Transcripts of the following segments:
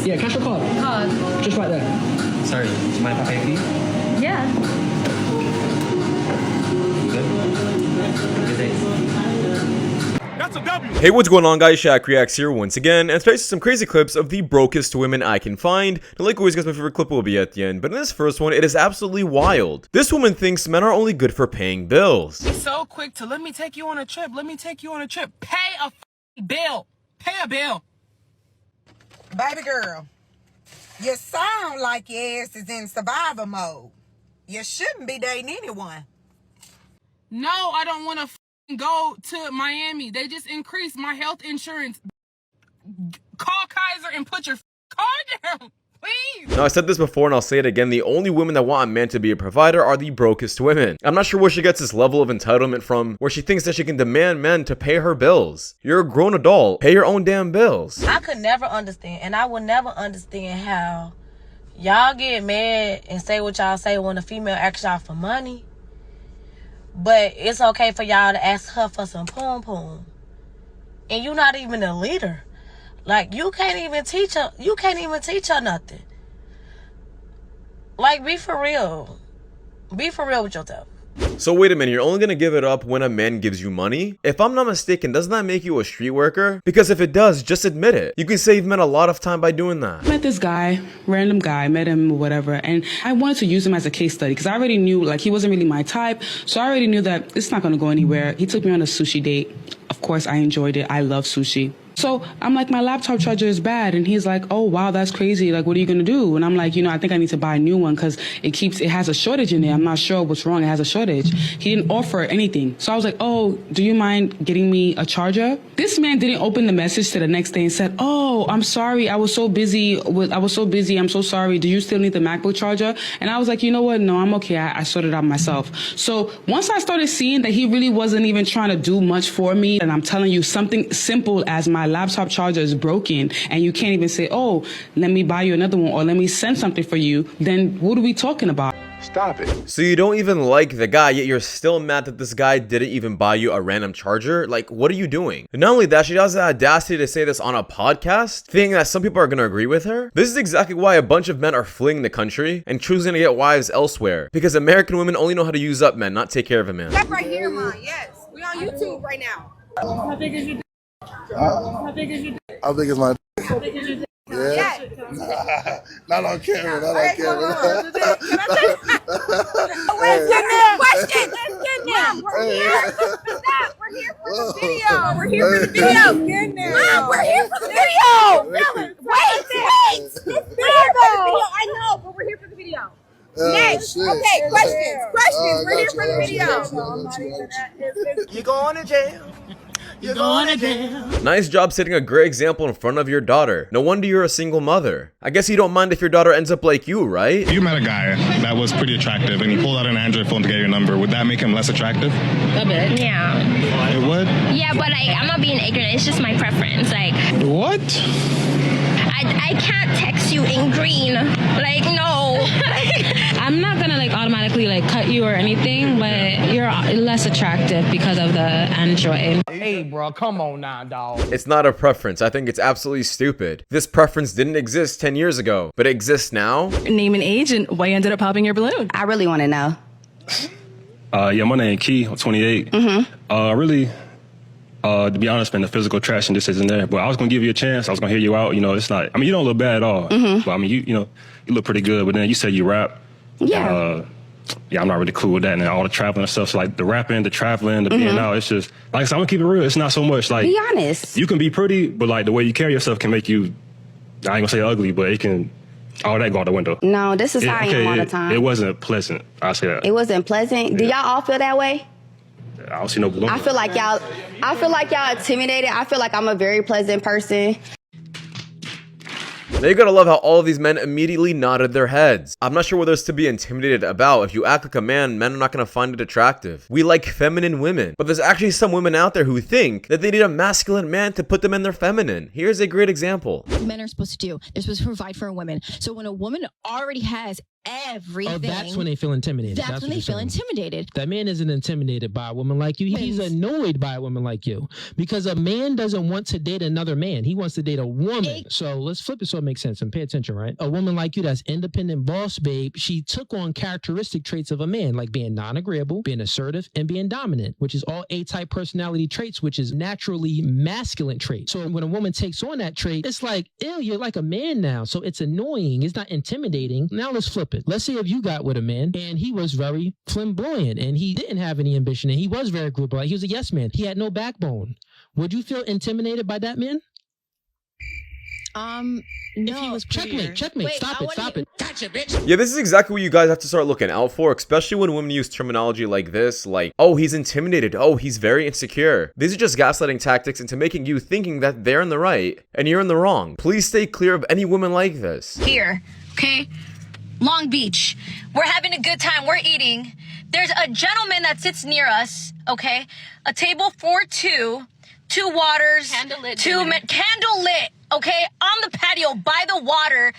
Yeah, cash or card? Card. Just right there. Sorry, do you mind if I pay for you? Yeah. Good? Good day. That's a W. Hey, what's going on, guys? Shak-Reacts here once again, and today's some crazy clips of the brokest women I can find. And like always, guys, my favorite clip will be at the end, but in this first one, it is absolutely wild. This woman thinks men are only good for paying bills. He's so quick to let me take you on a trip. Let me take you on a trip. Pay a bill. Pay a bill. Baby girl, you sound like your ass is in survival mode. You shouldn't be dating anyone. No, I don't want to go to Miami. They just increased my health insurance. Call Kaiser and put your card down, please. Now, I said this before and I'll say it again. The only women that want a man to be a provider are the brokest women. I'm not sure where she gets this level of entitlement from, where she thinks that she can demand men to pay her bills. You're a grown adult. Pay your own damn bills. I could never understand, and I would never understand how y'all get mad and say what y'all say when a female asks y'all for money, but it's okay for y'all to ask her for some poom. And you're not even a leader. Like, you can't even teach her nothing. Like, be for real. Be for real with yourself. So wait a minute, you're only gonna give it up when a man gives you money? If I'm not mistaken, doesn't that make you a street worker? Because if it does, just admit it. You can save men a lot of time by doing that. I met this guy, random guy, met him or whatever, and I wanted to use him as a case study because I already knew, like, he wasn't really my type, so I already knew that it's not gonna go anywhere. He took me on a sushi date. Of course, I enjoyed it. I love sushi. So I'm like, my laptop charger is bad. And he's like, oh, wow, that's crazy. Like, what are you going to do? And I'm like, I think I need to buy a new one because it has a shortage in it. I'm not sure what's wrong. It has a shortage. He didn't offer anything. So I was like, oh, do you mind getting me a charger? This man didn't open the message to the next day and said, oh, I'm sorry. I was so busy. I'm so sorry. Do you still need the MacBook charger? And I was like, you know what? No, I'm okay. I sorted it out myself. So once I started seeing that he really wasn't even trying to do much for me, and I'm telling you, something simple as my laptop charger is broken and you can't even say, oh, let me buy you another one or let me send something for you, then what are we talking about? Stop it. So you don't even like the guy, yet you're still mad that this guy didn't even buy you a random charger? Like, what are you doing? And not only that, she has the audacity to say this on a podcast, thinking that some people are going to agree with her. This is exactly why a bunch of men are fleeing the country and choosing to get wives elsewhere. Because American women only know how to use up men, not take care of a man. That right here, Mom. Yes. We on YouTube right now. How big is your How big is your I think it's my. How big is your Yeah. Yes. Not on camera. Not on Okay, camera. Can I take question? We're here. Stop. We're here for the video. We're here for the video. Mom, we're here for the video. Wait. I know, but we're here for the video. Next. Shit. Okay, questions. We're here for the video. You going to jail. You're going to jail. Nice job setting a great example in front of your daughter. No wonder you're a single mother. I guess you don't mind if your daughter ends up like you, right? If you met a guy that was pretty attractive and he pulled out an Android phone to get your number, would that make him less attractive? A bit. Yeah. It would? Yeah, but I'm not being ignorant. It's just my preference. Like, What? I can't text you in green. Like, no. I'm not gonna automatically cut you or anything, but you're less attractive because of the Android. Hey, bro, come on now, dog. It's not a preference. I think it's absolutely stupid. This preference didn't exist 10 years ago, but it exists now. Name and age and why you ended up popping your balloon. I really want to know. Yeah, my name Key. I'm 28. Really, to be honest, man, the physical attraction just isn't there. But I was gonna give you a chance. I was gonna hear you out. It's not. I mean, you don't look bad at all. But I mean, you look pretty good. But then you said you rap. Yeah. Yeah, I'm not really cool with that. And all the traveling and stuff. So the rapping, the traveling, the being out. It's just like I said, I'm gonna keep it real. It's not so much Be honest. you can be pretty, but the way you carry yourself can make you. I ain't gonna say ugly, but it can. All that go out the window. No, this is how I am all the time. It wasn't pleasant. I say that. It wasn't pleasant. Do y'all all feel that way? I don't see no balloon. I feel like y'all intimidated. I feel like I'm a very pleasant person. Now you gotta love how all of these men immediately nodded their heads. I'm not sure what there's to be intimidated about. If you act like a man, men are not gonna find it attractive. We like feminine women. But there's actually some women out there who think that they need a masculine man to put them in their feminine. Here's a great example. Men are supposed to do. They're supposed to provide for a woman. So when a woman already has everything. Oh, that's when they feel intimidated. That's when they feel intimidated. That man isn't intimidated by a woman like you. He's annoyed by a woman like you because a man doesn't want to date another man. He wants to date a woman. So let's flip it so it makes sense and pay attention, right? A woman like you that's independent boss babe, she took on characteristic traits of a man, like being non-agreeable, being assertive, and being dominant, which is all A-type personality traits, which is naturally masculine traits. So when a woman takes on that trait, it's like, ew, you're like a man now. So it's annoying. It's not intimidating. Now let's flip it. Let's say if you got with a man and he was very flamboyant and he didn't have any ambition and he was very agreeable, like he was a yes man. He had no backbone. Would you feel intimidated by that man? No. If he was checkmate. Wait, Stop it. Gotcha, bitch. Yeah, this is exactly what you guys have to start looking out for, especially when women use terminology like this, like, oh, he's intimidated, oh, he's very insecure. These are just gaslighting tactics into making you thinking that they're in the right and you're in the wrong. Please stay clear of any woman like this. Here, okay? Long Beach. We're having a good time. We're eating. There's a gentleman that sits near us, okay? A table for two waters, candlelit, okay? On the patio by the water.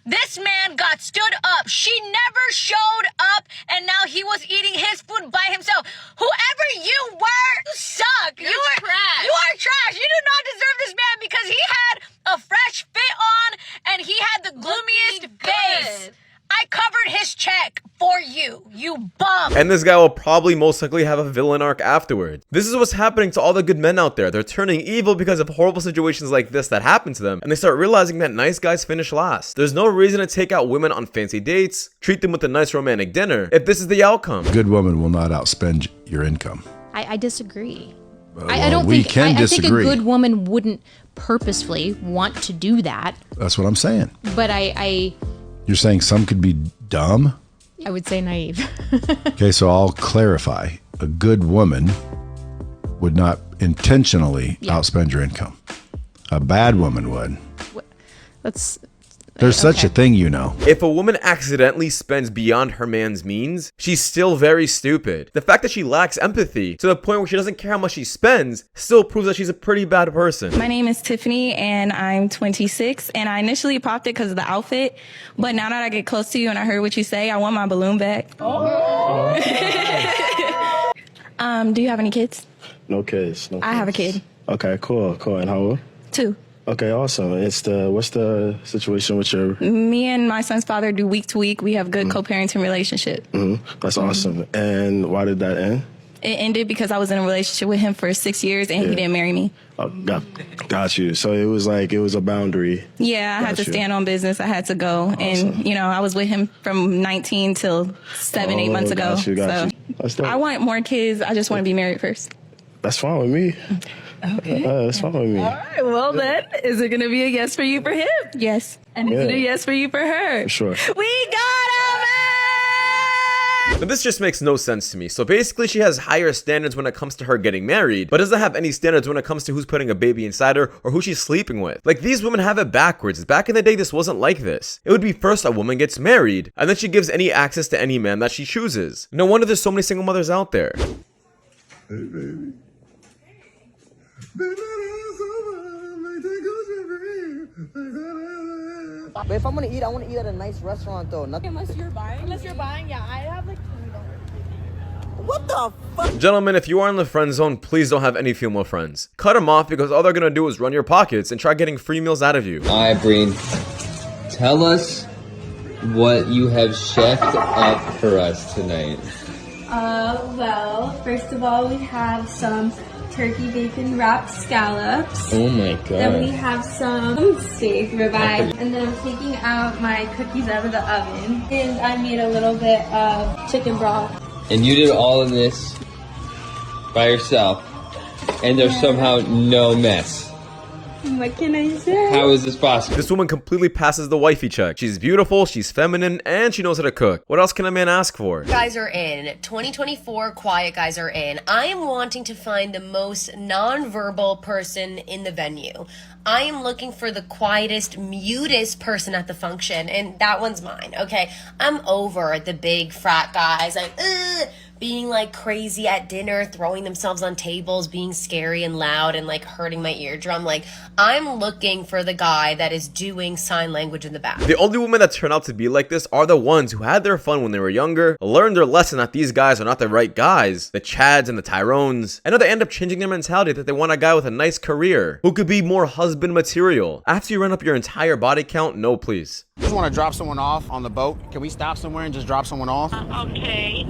This man got stood up. She never showed up, and now he was eating his food by himself. Whoever you were, you suck. You are trash. You are trash. You do not deserve this man because he had a fresh fit on, and he had the gloomiest face. I covered his check for you, you bum. And this guy will probably most likely have a villain arc afterward. This is what's happening to all the good men out there. They're turning evil because of horrible situations like this that happen to them, and they start realizing that nice guys finish last. There's no reason to take out women on fancy dates, treat them with a nice romantic dinner, if this is the outcome. A good woman will not outspend your income. I disagree. I don't think I think a good woman wouldn't purposefully want to do that. That's what I'm saying. But You're saying some could be dumb? I would say naive. Okay, so I'll clarify. A good woman would not intentionally outspend your income. A bad woman would. There's such a thing, you know. If a woman accidentally spends beyond her man's means, she's still very stupid. The fact that she lacks empathy to the point where she doesn't care how much she spends still proves that she's a pretty bad person. My name is Tiffany and I'm 26, and I initially popped it because of the outfit, but now that I get close to you and I heard what you say, I want my balloon back. Oh. Do you have any kids? No kids. I have a kid. Okay, cool. And how old? 2. Okay, awesome. What's the situation with your... Me and my son's father do week to week. We have good co-parenting relationship. That's awesome. And why did that end? It ended because I was in a relationship with him for 6 years and he didn't marry me. Oh, got you. So it was a boundary. Yeah, I had to stand on business. I had to go. Awesome. And, I was with him from 19 till 8 months ago. Got you. I want more kids. I just want to be married first. That's fine with me. Okay. That's fine with me. All right. Well, then, is it going to be a yes for you for him? Yes. And is it a yes for you for her? Sure. We got him! Now this just makes no sense to me. So basically she has higher standards when it comes to her getting married, but doesn't have any standards when it comes to who's putting a baby inside her or who she's sleeping with. Like, these women have it backwards. Back in the day, this wasn't like this. It would be first a woman gets married, and then she gives any access to any man that she chooses. No wonder there's so many single mothers out there. Hey, baby. But if I'm gonna eat, I want to eat at a nice restaurant though. Nothing. Unless you're buying, yeah, I have like $20. What the fuck? Gentlemen, if you are in the friend zone, please don't have any female friends. Cut them off because all they're gonna do is run your pockets and try getting free meals out of you. Alright, Breen. Tell us what you have chefed up for us tonight. Well, first of all, we have some turkey bacon wrapped scallops. Oh my god. Then we have some steak ribeye. And then I'm taking out my cookies out of the oven. And I made a little bit of chicken broth. And you did all of this by yourself. And there's somehow no mess. What can I say? How is this possible? This woman completely passes the wifey check. She's beautiful, she's feminine, and she knows how to cook. What else can a man ask for? Guys are in. 2024 quiet guys are in. I am wanting to find the most non-verbal person in the venue. I am looking for the quietest, mutest person at the function, and that one's mine, okay? I'm over the big frat guys, like, being like crazy at dinner, throwing themselves on tables, being scary and loud and like hurting my eardrum. Like, I'm looking for the guy that is doing sign language in the back. The only women that turn out to be like this are the ones who had their fun when they were younger, learned their lesson that these guys are not the right guys, the Chads and the Tyrones, and now they end up changing their mentality that they want a guy with a nice career, who could be more husband material. After you run up your entire body count, no please. Just want to drop someone off on the boat. Can we stop somewhere and just drop someone off? Okay.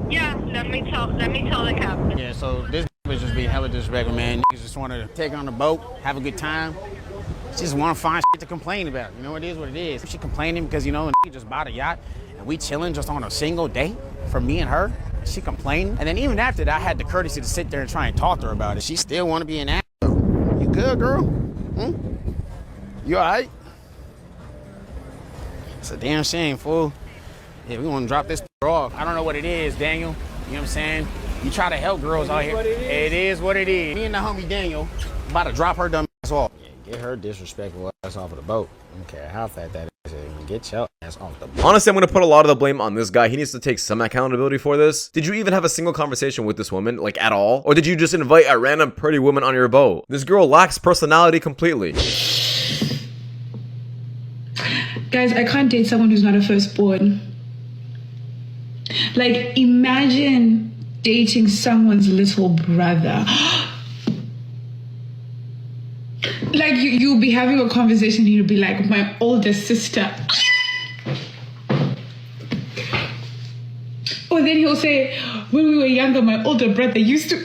Yeah, let me tell the captain. Yeah, so this bitch just be hella disrespectful, man. Niggas just want to take her on the boat, have a good time. She just want to find shit to complain about. You know, it is what it is. She complaining because, you know, he just bought a yacht and we chilling just on a single date for me and her. She complaining. And then even after that, I had the courtesy to sit there and try and talk to her about it. She still want to be an ass. You good, girl? You all right? It's a damn shame, fool. Yeah, we want to drop this off. I don't know what it is, Daniel. You know what I'm saying? You try to help girls out here. It is what it is. Me and the homie Daniel about to drop her dumb ass off. Yeah, get her disrespectful ass off of the boat. I don't care how fat that is. Get your ass off the boat. Honestly, I'm going to put a lot of the blame on this guy. He needs to take some accountability for this. Did you even have a single conversation with this woman, like at all? Or did you just invite a random pretty woman on your boat? This girl lacks personality completely. Guys, I can't date someone who's not a firstborn. Like, imagine dating someone's little brother. Like, you'll be having a conversation, he'll be like, my older sister. Or then he'll say, when we were younger, my older brother used to...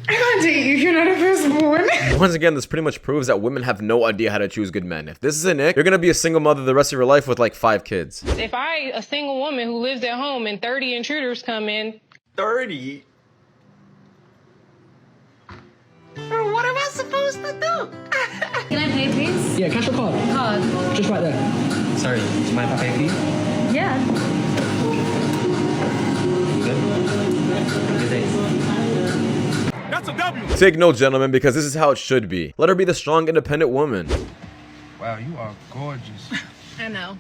I can't date you if you're not a firstborn. Once again, this pretty much proves that women have no idea how to choose good men. If this is an ick, you're gonna be a single mother the rest of your life with like 5 kids. If a single woman who lives at home and 30 intruders come in. 30? What am I supposed to do? Can I pay, please? Yeah, cash or card? Card. Just right there. Sorry, do you mind if I pay for you? Yeah. Good day. That's a W. Take note, gentlemen, because this is how it should be. Let her be the strong, independent woman. Wow, you are gorgeous. I know.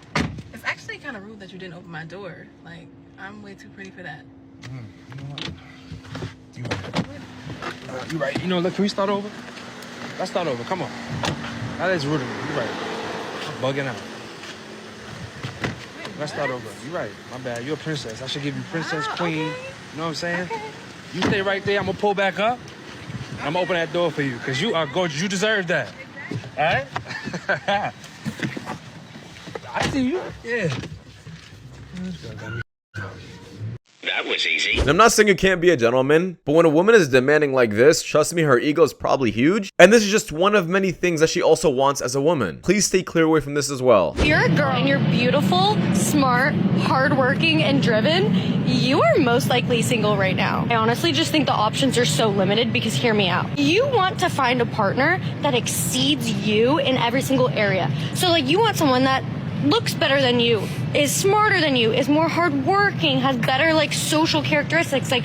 It's actually kind of rude that you didn't open my door. Like, I'm way too pretty for that. You know what? You're right. You know, look, can we start over? Let's start over. Come on. That is rude of me. You're right. I'm bugging out. Let's start over. You're right. My bad. You're a princess. I should give you princess, queen. You know what I'm saying? Okay. You stay right there. I'm going to pull back up. I'm going to open that door for you because you are gorgeous. You deserve that. All right? I see you. Yeah. That was easy. And I'm not saying you can't be a gentleman, but when a woman is demanding like this, trust me, her ego is probably huge. And this is just one of many things that she also wants as a woman. Please stay clear away from this as well. If you're a girl and you're beautiful, smart, hardworking, and driven, you are most likely single right now. I honestly just think the options are so limited because hear me out. You want to find a partner that exceeds you in every single area. So like you want someone that looks better than you, is smarter than you, is more hardworking, has better like social characteristics. Like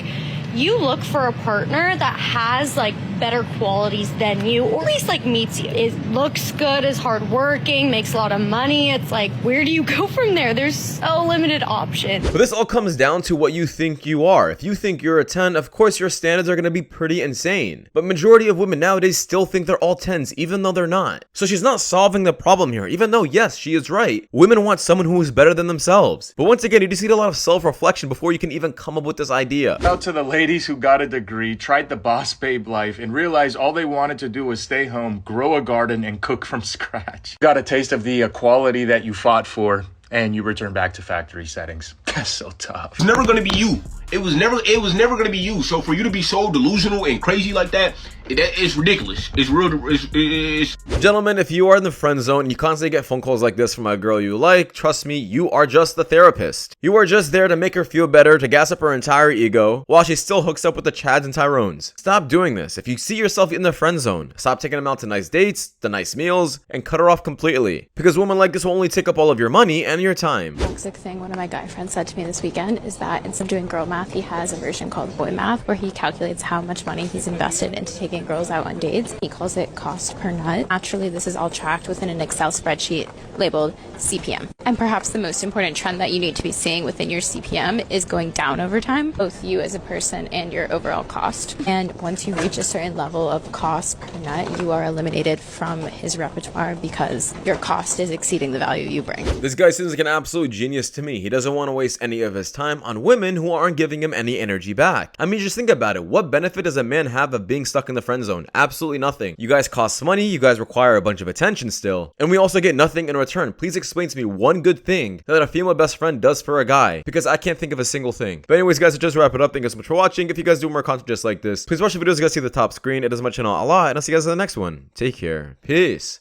you look for a partner that has like better qualities than you, or at least like meets you. It looks good, is hardworking, makes a lot of money. It's like, where do you go from there? There's so limited options. But this all comes down to what you think you are. If you think you're a 10, of course your standards are going to be pretty insane. But majority of women nowadays still think they're all 10s, even though they're not. So she's not solving the problem here, even though, yes, she is right. Women want someone who is better than themselves. But once again, you just need a lot of self-reflection before you can even come up with this idea. Out to the ladies who got a degree, tried the boss babe life, and realized all they wanted to do was stay home, grow a garden, and cook from scratch. Got a taste of the equality that you fought for, and you return back to factory settings. That's so tough. It's never gonna be you. It was never gonna be you. So for you to be so delusional and crazy like that, it's ridiculous. It's real. It's... Gentlemen, if you are in the friend zone and you constantly get phone calls like this from a girl you like, trust me, you are just the therapist. You are just there to make her feel better, to gas up her entire ego, while she still hooks up with the Chads and Tyrones. Stop doing this. If you see yourself in the friend zone, stop taking them out to nice dates, the nice meals, and cut her off completely. Because women like this will only take up all of your money and your time. Toxic thing one of my guy friends said to me this weekend is that instead of doing girl math math, he has a version called boy math, where he calculates how much money he's invested into taking girls out on dates. He calls it cost per nut. Naturally, this is all tracked within an Excel spreadsheet labeled CPM. And perhaps the most important trend that you need to be seeing within your CPM is going down over time, both you as a person and your overall cost. And once you reach a certain level of cost per nut, you are eliminated from his repertoire because your cost is exceeding the value you bring. This guy seems like an absolute genius to me. He doesn't want to waste any of his time on women who aren't giving him any energy back. I mean, just think about it. What benefit does a man have of being stuck in the friend zone? Absolutely nothing. You guys cost money, you guys require a bunch of attention still, and we also get nothing in return. Please explain to me one good thing that a female best friend does for a guy, because I can't think of a single thing. But anyways, guys, to just wrap it up, thank you so much for watching. If you guys do more content just like this, please watch the videos you guys see at the top screen. It does my channel a lot, and I'll see you guys in the next one. Take care. Peace.